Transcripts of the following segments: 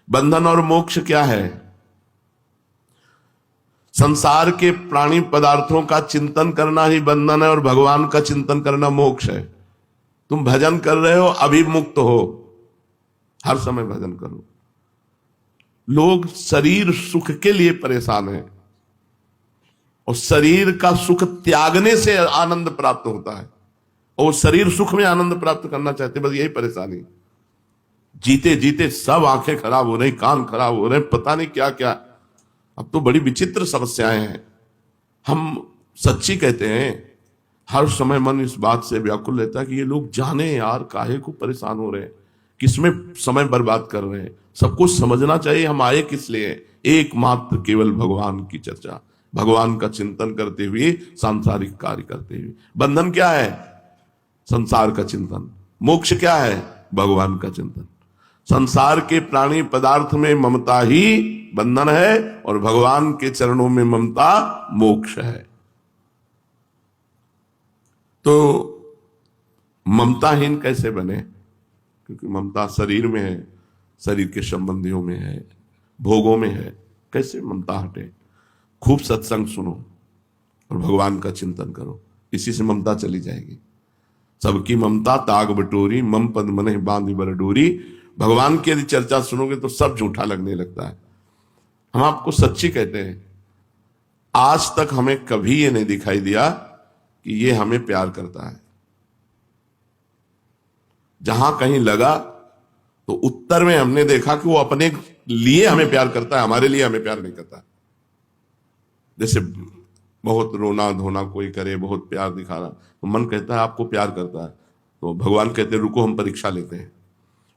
बंधन और मोक्ष क्या है? संसार के प्राणी पदार्थों का चिंतन करना ही बंधन है और भगवान का चिंतन करना मोक्ष है। तुम भजन कर रहे हो, अभी मुक्त हो, हर समय भजन करो। लोग शरीर सुख के लिए परेशान हैं और शरीर का सुख त्यागने से आनंद प्राप्त होता है, और शरीर सुख में आनंद प्राप्त करना चाहते, बस यही परेशानी। जीते जीते सब आंखें खराब हो रही, कान खराब हो रहे, पता नहीं क्या क्या। अब तो बड़ी विचित्र समस्याएं हैं। हम सच्ची कहते हैं, हर समय मन इस बात से व्याकुल रहता है कि ये लोग जाने यार काहे को परेशान हो रहे हैं, किसमें समय बर्बाद कर रहे हैं। सब कुछ समझना चाहिए हम आए किस लिए। एकमात्र केवल भगवान की चर्चा, भगवान का चिंतन करते हुए, सांसारिक कार्य करते हुए। बंधन क्या है? संसार का चिंतन। मोक्ष क्या है? भगवान का चिंतन। संसार के प्राणी पदार्थ में ममता ही बंधन है और भगवान के चरणों में ममता मोक्ष है। तो ममताहीन कैसे बने? क्योंकि ममता शरीर में है, शरीर के संबंधियों में है, भोगों में है। कैसे ममता हटे? खूब सत्संग सुनो और भगवान का चिंतन करो, इसी से ममता चली जाएगी। सबकी ममता ताग बटोरी, मम पद मने बांध बर डोरी। भगवान की यदि चर्चा सुनोगे तो सब झूठा लगने लगता है। हम आपको सच्ची कहते हैं, आज तक हमें कभी ये नहीं दिखाई दिया कि ये हमें प्यार करता है। जहां कहीं लगा तो उत्तर में हमने देखा कि वो अपने लिए हमें प्यार करता है, हमारे लिए हमें प्यार नहीं करता। जैसे बहुत रोना धोना कोई करे, बहुत प्यार दिखा रहा, तो मन कहता है आपको प्यार करता है, तो भगवान कहते हैं रुको हम परीक्षा लेते हैं।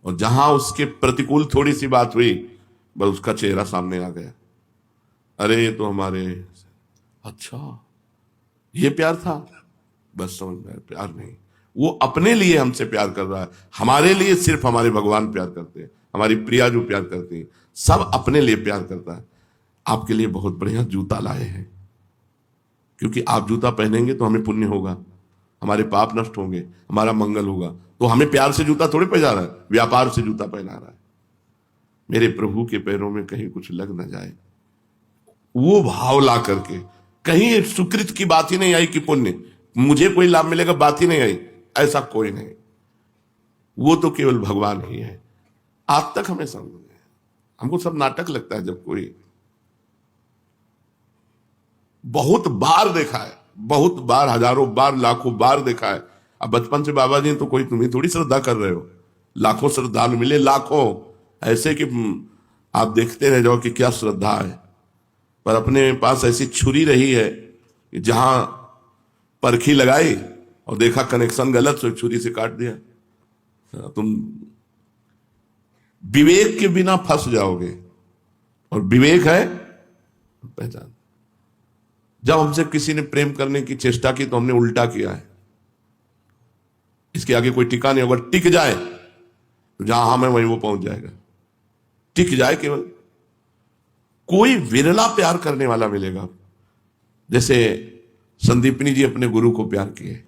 और जहां उसके प्रतिकूल थोड़ी सी बात हुई, बस उसका चेहरा सामने आ गया। अरे ये तो हमारे, अच्छा ये प्यार था, बस समझ में प्यार नहीं। वो अपने लिए हमसे प्यार कर रहा है, हमारे लिए सिर्फ हमारे भगवान प्यार करते हैं, हमारी प्रिया जो प्यार करती है, सब अपने लिए प्यार करता है। आपके लिए बहुत बढ़िया जूता लाए हैं, क्योंकि आप जूता पहनेंगे तो हमें पुण्य होगा, हमारे पाप नष्ट होंगे, हमारा मंगल होगा। तो हमें प्यार से जूता थोड़ी पहना रहा है, व्यापार से जूता पहना रहा है। मेरे प्रभु के पैरों में कहीं कुछ लग न जाए, वो भाव ला करके। कहीं सुकृत की बात ही नहीं आई कि पुण्य मुझे कोई लाभ मिलेगा, बात ही नहीं आई, ऐसा कोई नहीं। वो तो केवल भगवान ही है। आज तक हमें समझ में, हमको सब नाटक लगता है। जब कोई, बहुत बार देखा है, बहुत बार, हजारों बार, लाखों बार देखा है। अब बचपन से बाबा जी तो कोई तुम्हें थोड़ी श्रद्धा कर रहे हो, लाखों श्रद्धालु मिले, लाखों ऐसे कि आप देखते रह जाओ कि क्या श्रद्धा है। पर अपने पास ऐसी छुरी रही है कि जहां परखी लगाई और देखा कनेक्शन गलत, तो छुरी से काट दिया। तुम विवेक के बिना फंस जाओगे, और विवेक है पहचान। जब हमसे किसी ने प्रेम करने की चेष्टा की तो हमने उल्टा किया है, इसके आगे कोई टिका नहीं। अगर टिक जाए तो जहां हम है वहीं वो पहुंच जाएगा। टिक जाए, केवल कोई विरला प्यार करने वाला मिलेगा। जैसे संदीपनी जी अपने गुरु को प्यार किए,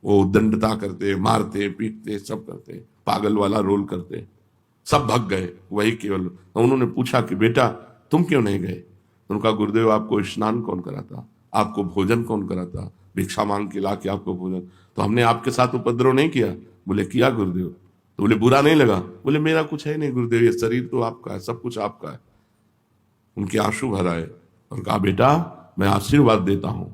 वो दंडता करते, मारते पीटते, सब करते, पागल वाला रोल करते, सब भग गए, वही केवल। तो उन्होंने पूछा कि बेटा तुम क्यों नहीं गए? उनका गुरुदेव आपको स्नान कौन कराता, आपको भोजन कौन कराता, भिक्षा मांग के ला के आपको भोजन, तो हमने आपके साथ उपद्रव नहीं किया? बोले किया गुरुदेव। तो बोले बुरा नहीं लगा? बोले मेरा कुछ है नहीं गुरुदेव, ये शरीर तो आपका है, सब कुछ आपका है। उनके आंसू भर आए और कहा बेटा मैं आशीर्वाद देता हूं,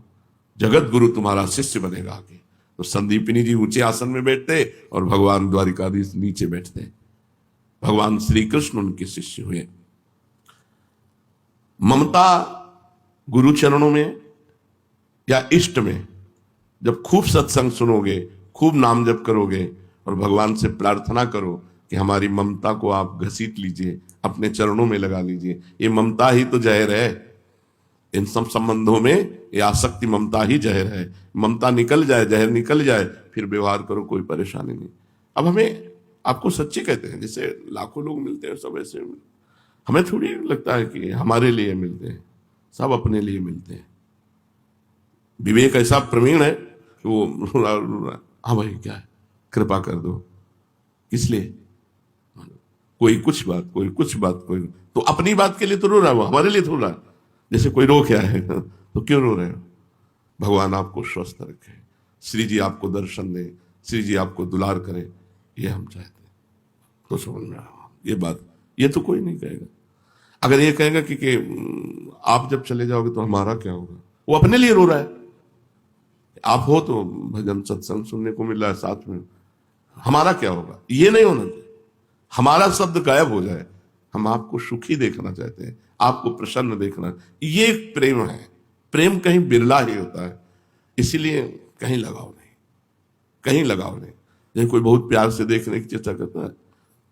जगत गुरु तुम्हारा शिष्य बनेगा आगे। तो संदीपिनी जी ऊंचे आसन में बैठते और भगवान द्वारिकाधीश नीचे बैठते। भगवान श्री कृष्ण उनके शिष्य हुए। ममता गुरु चरणों में या इष्ट में, जब खूब सत्संग सुनोगे, खूब नाम जप करोगे और भगवान से प्रार्थना करो कि हमारी ममता को आप घसीट लीजिए, अपने चरणों में लगा लीजिए। ये ममता ही तो जहर है। इन सब संबंधों में ये आसक्ति ममता ही जहर है। ममता निकल जाए, जहर निकल जाए, फिर व्यवहार करो, कोई परेशानी नहीं। अब हमें, आपको सच्ची कहते हैं, जैसे लाखों लोग मिलते हैं सब ऐसे, हमें थोड़ी लगता है कि हमारे लिए मिलते हैं, सब अपने लिए मिलते हैं। विवेक ऐसा प्रवीण है कि वो हाँ भाई क्या है, कृपा कर दो, किस लिए? कोई कुछ बात, कोई कुछ बात, कोई तो अपनी बात के लिए तो रो रहा है, वो हमारे लिए थोड़ा। जैसे कोई रो क्या है तो क्यों रो रहे हो? भगवान आपको स्वस्थ रखे, श्री जी आपको दर्शन दे, श्री जी आपको दुलार करे, ये हम चाहते हैं। तो समझ में आया ये बात। ये तो कोई नहीं कहेगा। अगर ये कहेगा कि आप जब चले जाओगे तो हमारा क्या होगा, वो अपने लिए रो रहा है। आप हो तो भजन सत्संग सुनने को मिल रहा है साथ में, हमारा क्या होगा, ये नहीं होना चाहिए। हमारा शब्द गायब हो जाए। हम आपको सुखी देखना चाहते हैं, आपको प्रसन्न देखना, ये प्रेम है। प्रेम कहीं बिरला ही होता है, इसीलिए कहीं लगाव नहीं, कहीं लगाव नहीं। जैसे कोई बहुत प्यार से देखने की चेष्टा करता है,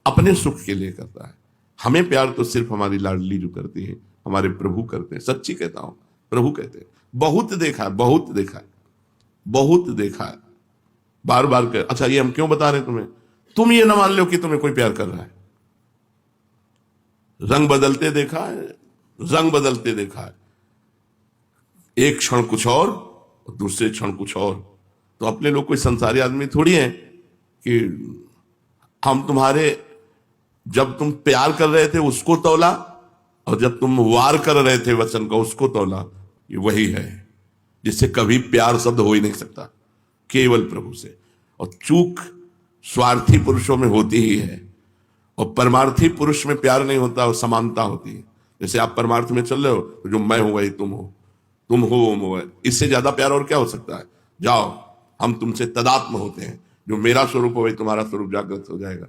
अपने सुख के लिए करता है। हमें प्यार तो सिर्फ हमारी लाडली जो करती है, हमारे प्रभु करते हैं। सच्ची कहता हूं, प्रभु कहते हैं। बहुत देखा है, बहुत देखा है, बहुत देखा है, बार बार कर। अच्छा ये हम क्यों बता रहे हैं तुम्हें? तुम ये ना मान लो कि तुम्हें कोई प्यार कर रहा है। रंग बदलते देखा है, रंग बदलते देखा है। एक क्षण कुछ और दूसरे क्षण कुछ और। तो अपने लोग कोई संसारी आदमी थोड़ी है कि हम तुम्हारे, जब तुम प्यार कर रहे थे उसको तौला, और जब तुम वार कर रहे थे वचन का उसको तौला। ये वही है जिससे कभी प्यार शब्द हो ही नहीं सकता, केवल प्रभु से। और चूक स्वार्थी पुरुषों में होती ही है, और परमार्थी पुरुष में प्यार नहीं होता, और समानता होती है। जैसे आप परमार्थ में चल रहे हो तो जो मैं हूं वही तुम हो, तुम हो वो है। इससे ज्यादा प्यार और क्या हो सकता है? जाओ, हम तुमसे तदात्म होते हैं, जो मेरा स्वरूप हो वही तुम्हारा स्वरूप जागृत हो जाएगा।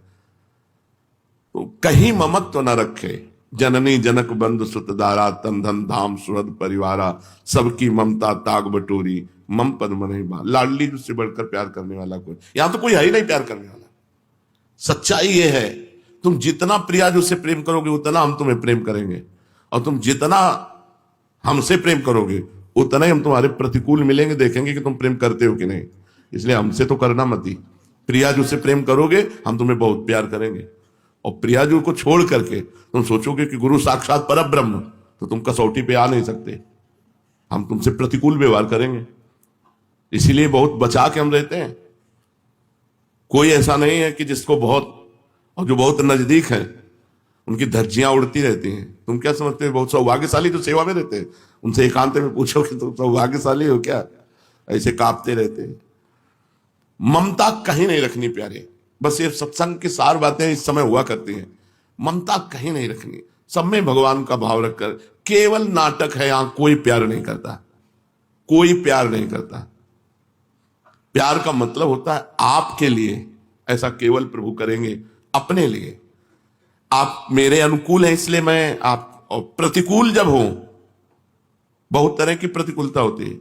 तो कहीं ममत्व न रखे, जननी जनक बंधु सुत दारा, तन धन धाम सुहृद परिवारा, सबकी ममता ताग बटोरी, मम पद मन ही बा। लाडली जिससे बढ़कर प्यार करने वाला कोई, यहां तो कोई है ही नहीं प्यार करने वाला। सच्चाई ये है, तुम जितना प्रिया से प्रेम करोगे उतना हम तुम्हें प्रेम करेंगे, और तुम जितना हमसे प्रेम करोगे उतना ही हम तुम्हारे प्रतिकूल मिलेंगे, देखेंगे कि तुम प्रेम करते हो कि नहीं। इसलिए हमसे तो करना मत ही। प्रियाजू से प्रेम करोगे हम तुम्हें बहुत प्यार करेंगे, और प्रियाजू को छोड़ करके तुम सोचोगे कि गुरु साक्षात पर ब्रह्म, तो तुम कसौटी पे आ नहीं सकते। हम तुमसे प्रतिकूल व्यवहार करेंगे, इसीलिए बहुत बचा के हम रहते हैं। कोई ऐसा नहीं है कि जिसको बहुत, और जो बहुत नजदीक है उनकी धज्जियां उड़ती रहती हैं। तुम क्या समझते हो बहुत सौभाग्यशाली तो सेवा में रहते हैं, उनसे एकांत में पूछो कि तुम सौभाग्यशाली हो क्या, ऐसे कांपते रहते हैं। ममता कहीं नहीं रखनी प्यारे। बस ये सत्संग की सार बातें इस समय हुआ करती हैं। ममता कहीं नहीं रखनी, सब में भगवान का भाव रखकर। केवल नाटक है, यहां कोई प्यार नहीं करता, कोई प्यार नहीं करता। प्यार का मतलब होता है आपके लिए, ऐसा केवल प्रभु करेंगे अपने लिए। आप मेरे अनुकूल हैं इसलिए मैं आप, और प्रतिकूल जब हो, बहुत तरह की प्रतिकूलता होती है।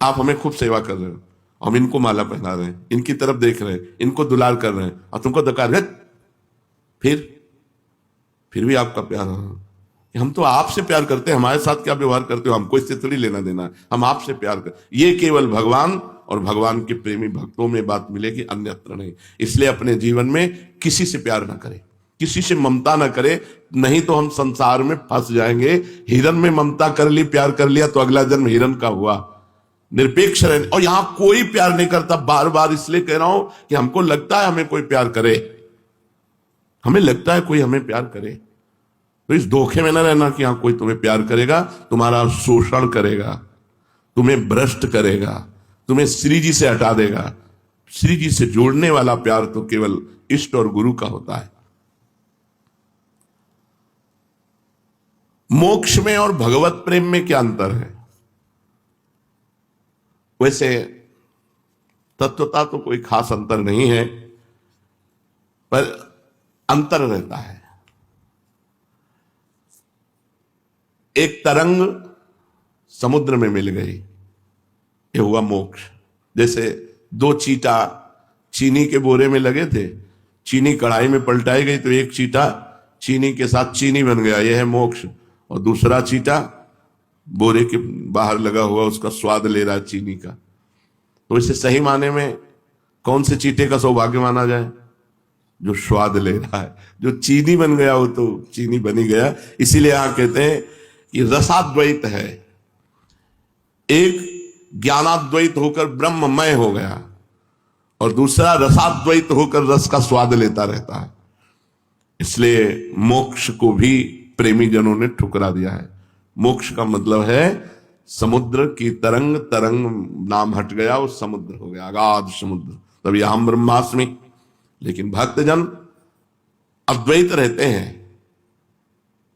आप हमें खूब सेवा कर रहे हो, हम इनको माला पहना रहे हैं, इनकी तरफ देख रहे हैं, इनको दुलार कर रहे हैं, और तुमको धक्का रहे, फिर भी आपका प्यार। हम तो आपसे प्यार करते हैं, हमारे साथ क्या व्यवहार करते हो हमको इससे थोड़ी लेना देना है। हम आपसे प्यार कर, ये केवल भगवान और भगवान के प्रेमी भक्तों में बात मिलेगी, अन्यत्र नहीं। इसलिए अपने जीवन में किसी से प्यार ना करें, किसी से ममता ना करे, नहीं तो हम संसार में फंस जाएंगे। हिरन में ममता कर ली, प्यार कर लिया, तो अगला जन्म हिरन का हुआ। निरपेक्ष रहने, और यहां कोई प्यार नहीं करता। बार बार इसलिए कह रहा हूं कि हमको लगता है हमें कोई प्यार करे, हमें लगता है कोई हमें प्यार करे। तो इस धोखे में ना रहना कि यहां कोई तुम्हें प्यार करेगा, तुम्हारा शोषण करेगा, तुम्हें भ्रष्ट करेगा, तुम्हें श्री जी से हटा देगा। श्री जी से जोड़ने वाला प्यार तो केवल इष्ट और गुरु का होता है। मोक्ष में और भगवत प्रेम में क्या अंतर है? वैसे तत्वता तो कोई खास अंतर नहीं है, पर अंतर रहता है। एक तरंग समुद्र में मिल गई, ये हुआ मोक्ष। जैसे दो चीटा चीनी के बोरे में लगे थे, चीनी कढ़ाई में पलटाई गई तो एक चीटा चीनी के साथ चीनी बन गया, यह है मोक्ष। और दूसरा चीटा बोरे के बाहर लगा हुआ उसका स्वाद ले रहा है चीनी का। तो इसे सही माने में कौन से चीटे का सौभाग्य माना जाए? जो स्वाद ले रहा है। जो चीनी बन गया वो तो चीनी बनी गया। इसीलिए यहां कहते हैं कि रसाद्वैत है। एक ज्ञानाद्वैत होकर ब्रह्ममय हो गया, और दूसरा रसाद्वैत होकर रस का स्वाद लेता रहता है। इसलिए मोक्ष को भी प्रेमी जनों ने ठुकरा दिया है। मोक्ष का मतलब है समुद्र की तरंग, तरंग नाम हट गया, वो समुद्र हो गया, अगाध समुद्र, तभी हम ब्रह्मास्मि। लेकिन भक्तजन अद्वैत रहते हैं।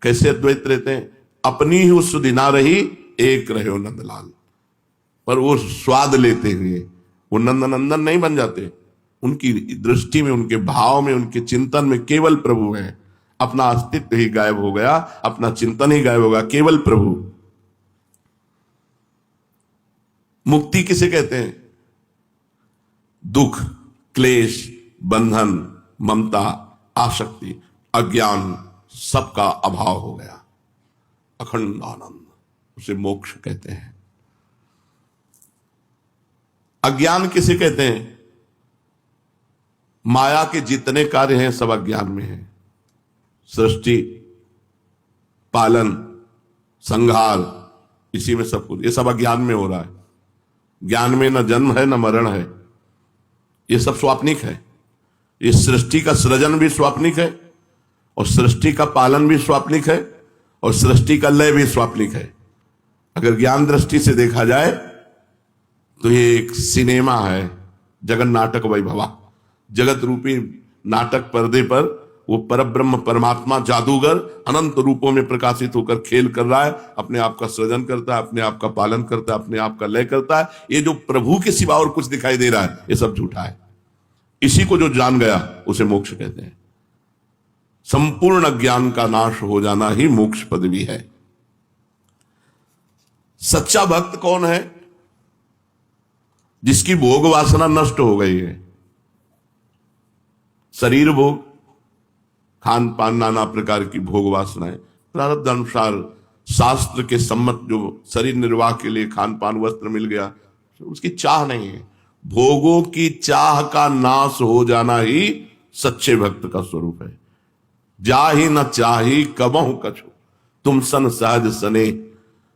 कैसे अद्वैत रहते हैं? अपनी ही उस सुदिना रही, एक रहे हो नंदलाल। पर वो स्वाद लेते हुए वो नंदनंदन नहीं बन जाते। उनकी दृष्टि में, उनके भाव में, उनके चिंतन में केवल प्रभु है। अपना अस्तित्व ही गायब हो गया, अपना चिंतन ही गायब हो गया, केवल प्रभु। मुक्ति किसे कहते हैं? दुख, क्लेश, बंधन, ममता, आसक्ति, अज्ञान सबका अभाव हो गया, अखंड आनंद, उसे मोक्ष कहते हैं। अज्ञान किसे कहते हैं? माया के जितने कार्य हैं सब अज्ञान में हैं। सृष्टि, पालन, संहार, इसी में सब कुछ, ये सब अज्ञान में हो रहा है। ज्ञान में न जन्म है न मरण है, ये सब स्वाप्निक है। इस सृष्टि का सृजन भी स्वाप्निक है, और सृष्टि का पालन भी स्वाप्निक है, और सृष्टि का लय भी स्वाप्निक है। अगर ज्ञान दृष्टि से देखा जाए तो ये एक सिनेमा है, जगन नाटक वैभवा। जगत रूपी नाटक पर्दे पर वो परब्रह्म परमात्मा जादूगर अनंत रूपों में प्रकाशित होकर खेल कर रहा है, अपने आप का सृजन करता है, अपने आप का पालन करता है, अपने आप का लय करता है। ये जो प्रभु के सिवा और कुछ दिखाई दे रहा है, ये सब झूठा है। इसी को जो जान गया उसे मोक्ष कहते हैं। संपूर्ण ज्ञान का नाश हो जाना ही मोक्ष पदवी है। सच्चा भक्त कौन है? जिसकी भोग वासना नष्ट हो गई है। शरीर भोग, खान पान, नाना प्रकार की भोग वासनाएं, प्रारब्ध अनुसार शास्त्र के सम्मत जो शरीर निर्वाह के लिए खान पान वस्त्र मिल गया, उसकी चाह नहीं है। भोगों की चाह का नाश हो जाना ही सच्चे भक्त का स्वरूप है। जाहि न चाही कबहु कछु, तुम सन सहज सने।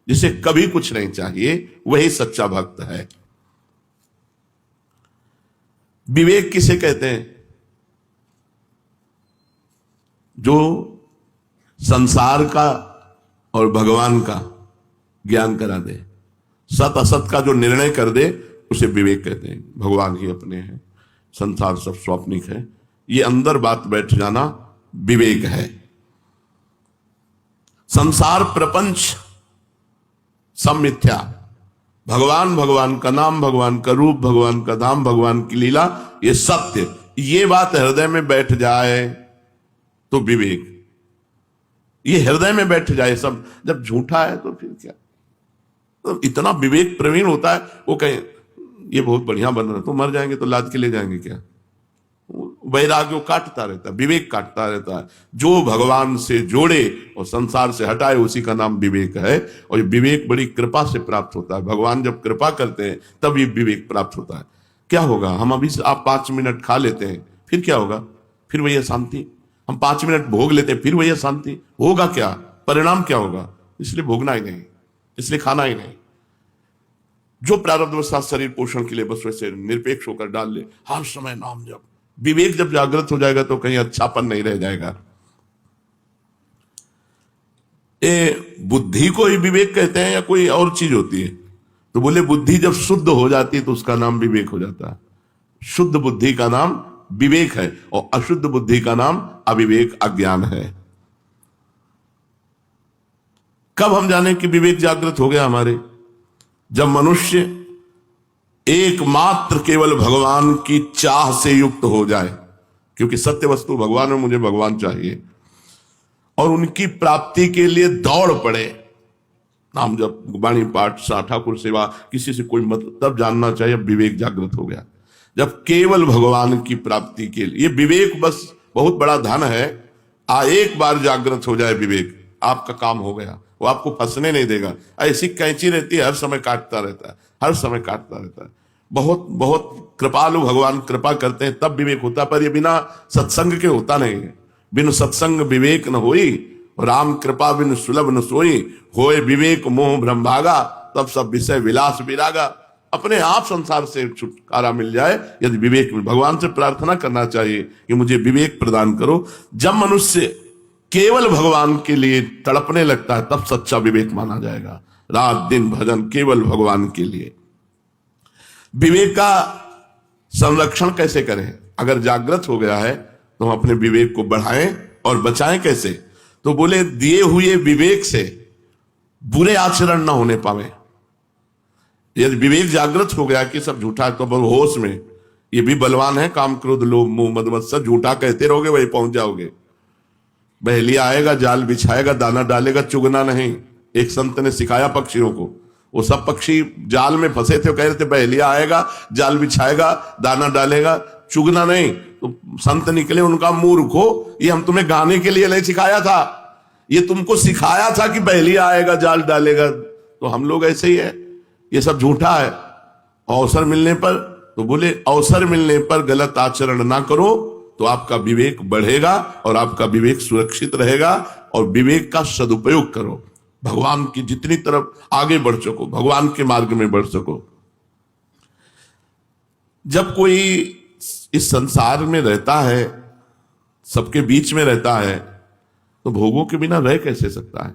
जिसे कभी कुछ नहीं चाहिए वही सच्चा भक्त है। विवेक किसे कहते हैं? जो संसार का और भगवान का ज्ञान करा दे, सत असत का जो निर्णय कर दे, उसे विवेक कहते हैं। भगवान ही अपने हैं, संसार सब स्वाप्निक है, ये अंदर बात बैठ जाना विवेक है। संसार प्रपंच सब मिथ्या, भगवान, भगवान का नाम, भगवान का रूप, भगवान का धाम, भगवान की लीला, ये सत्य, ये बात हृदय में बैठ जाए तो विवेक। ये हृदय में बैठ जाए सब, जब झूठा है तो फिर क्या? तो इतना विवेक प्रवीण होता है, वो कहे ये बहुत बढ़िया बन रहा है, तो मर जाएंगे तो लाद के ले जाएंगे क्या? वैराग्य काटता रहता है, विवेक काटता रहता है। जो भगवान से जोड़े और संसार से हटाए, उसी का नाम विवेक है। और ये विवेक बड़ी कृपा से प्राप्त होता है। भगवान जब कृपा करते हैं तब ये विवेक प्राप्त होता है। क्या होगा? हम अभी से आप 5 मिनट खा लेते हैं, फिर क्या होगा? फिर वही अशांति। हम 5 मिनट भोग लेते हैं, फिर वही अशांति। होगा क्या? परिणाम क्या होगा? इसलिए भोगना ही नहीं, इसलिए खाना ही नहीं। जो प्रारब्धवशात शरीर पोषण के लिए बस वैसे निरपेक्ष होकर डाल ले, हर समय नाम जप। विवेक जब जागृत हो जाएगा तो कहीं अच्छापन नहीं रह जाएगा। ये बुद्धि को ही विवेक कहते हैं या कोई और चीज होती है? तो बोले बुद्धि जब शुद्ध हो जाती है तो उसका नाम विवेक हो जाता है। शुद्ध बुद्धि का नाम विवेक है, और अशुद्ध बुद्धि का नाम अविवेक, अज्ञान है। कब हम जाने कि विवेक जागृत हो गया हमारे? जब मनुष्य एकमात्र केवल भगवान की चाह से युक्त हो जाए, क्योंकि सत्य वस्तु भगवान है, मुझे भगवान चाहिए, और उनकी प्राप्ति के लिए दौड़ पड़े। नाम जब, वाणी पाठ, सा ठाकुर सेवा, किसी से कोई मतलब, तब जानना चाहिए विवेक जागृत हो गया। जब केवल भगवान की प्राप्ति के लिए, ये विवेक बस बहुत बड़ा धन है। एक बार जागृत हो जाए विवेक, आपका काम हो गया। वो आपको फंसने नहीं देगा। ऐसी कैंची रहती है, हर समय काटता रहता है, हर समय काटता रहता है। बहुत बहुत कृपालु भगवान कृपा करते हैं तब विवेक होता, पर ये बिना सत्संग के होता नहीं है। बिन सत्संग विवेक न होई, राम कृपा बिन सुलभ न सोई। होए विवेक मोह भ्रम भागा, तब सब विषय विलास विरागा। अपने आप संसार से छुटकारा मिल जाए यदि विवेक में। भगवान से प्रार्थना करना चाहिए कि मुझे विवेक प्रदान करो। जब मनुष्य केवल भगवान के लिए तड़पने लगता है तब सच्चा विवेक माना जाएगा। रात दिन भजन केवल भगवान के लिए। विवेक का संरक्षण कैसे करें? अगर जागृत हो गया है तो हम अपने विवेक को बढ़ाएं और बचाएं कैसे? तो बोले दिए हुए विवेक से बुरे आचरण ना होने पावे। यदि विवेक जागृत हो गया कि सब झूठा है तो होश में, ये भी बलवान है, काम क्रोध लोभ मोह मद मत्सर, झूठा कहते रहोगे वही पहुंच जाओगे। बहेलिया आएगा, जाल बिछाएगा, दाना डालेगा, चुगना नहीं। एक संत ने सिखाया पक्षियों को, वो सब पक्षी जाल में फंसे थे, कह रहे थे बहेलिया आएगा, जाल बिछाएगा, दाना डालेगा, चुगना नहीं। तो संत निकले, उनका मूर्खो, ये हम तुम्हें गाने के लिए नहीं सिखाया था, ये तुमको सिखाया था कि बहेलिया आएगा, जाल डालेगा। तो हम लोग ऐसे ही है, ये सब झूठा है। अवसर मिलने पर, तो बोले अवसर मिलने पर गलत आचरण ना करो तो आपका विवेक बढ़ेगा और आपका विवेक सुरक्षित रहेगा। और विवेक का सदुपयोग करो, भगवान की जितनी तरफ आगे बढ़ सको, भगवान के मार्ग में बढ़ सको। जब कोई इस संसार में रहता है, सबके बीच में रहता है, तो भोगों के बिना रह कैसे सकता है?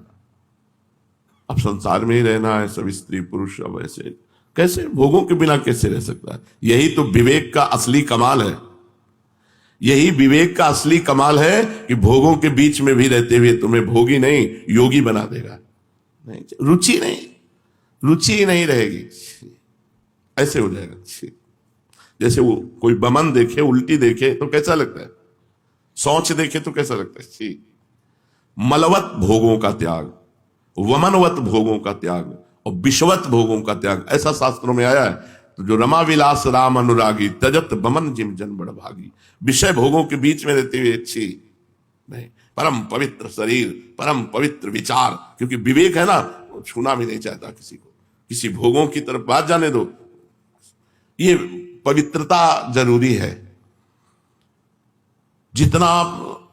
अब संसार में ही रहना है, सब स्त्री पुरुष, अब ऐसे कैसे भोगों के बिना कैसे रह सकता है? यही तो विवेक का असली कमाल है। यही विवेक का असली कमाल है कि भोगों के बीच में भी रहते हुए तुम्हें भोगी नहीं योगी बना देगा। नहीं, रुचि नहीं रहेगी, ऐसे हो जाएगा। जैसे वो कोई बमन देखे, उल्टी देखे तो कैसा लगता है, सोच देखे तो कैसा लगता है। मलवत भोगों का त्याग, वमनवत भोगों का त्याग और विषवत भोगों का त्याग, ऐसा शास्त्रों में आया है। तो जो रमा विलास राम अनुरागी, तजत बमन जिम जन बड़ भागी। विषय भोगों के बीच में रहते हुए अच्छी नहीं, परम पवित्र शरीर, परम पवित्र विचार, क्योंकि विवेक है ना, वो छूना भी नहीं चाहता किसी को, किसी भोगों की तरफ बात जाने दो। ये पवित्रता जरूरी है। जितना आप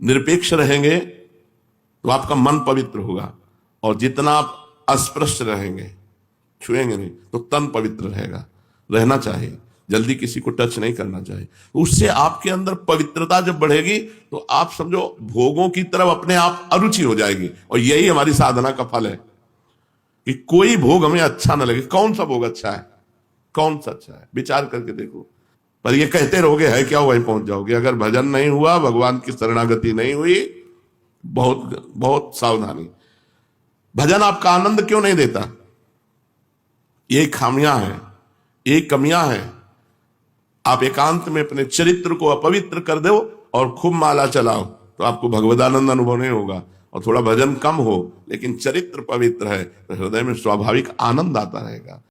निरपेक्ष रहेंगे तो आपका मन पवित्र होगा, और जितना आप अस्पृश्य रहेंगे, छुएंगे नहीं, तो तन पवित्र रहेगा। रहना चाहिए, जल्दी किसी को टच नहीं करना चाहिए। उससे आपके अंदर पवित्रता जब बढ़ेगी तो आप समझो भोगों की तरफ अपने आप अरुचि हो जाएगी। और यही हमारी साधना का फल है कि कोई भोग हमें अच्छा ना लगे। कौन सा भोग अच्छा है, कौन सा अच्छा है, विचार करके देखो। पर ये कहते रहोगे है क्या, वहीं पहुंच जाओगे। अगर भजन नहीं हुआ, भगवान की शरणागति नहीं हुई, बहुत बहुत सावधानी। भजन आपका आनंद क्यों नहीं देता? ये खामियां हैं, ये कमियां हैं। आप एकांत में अपने चरित्र को अपवित्र कर दो और खूब माला चलाओ तो आपको भगवदानंद अनुभव नहीं होगा। और थोड़ा भजन कम हो लेकिन चरित्र पवित्र है तो हृदय में स्वाभाविक आनंद आता रहेगा।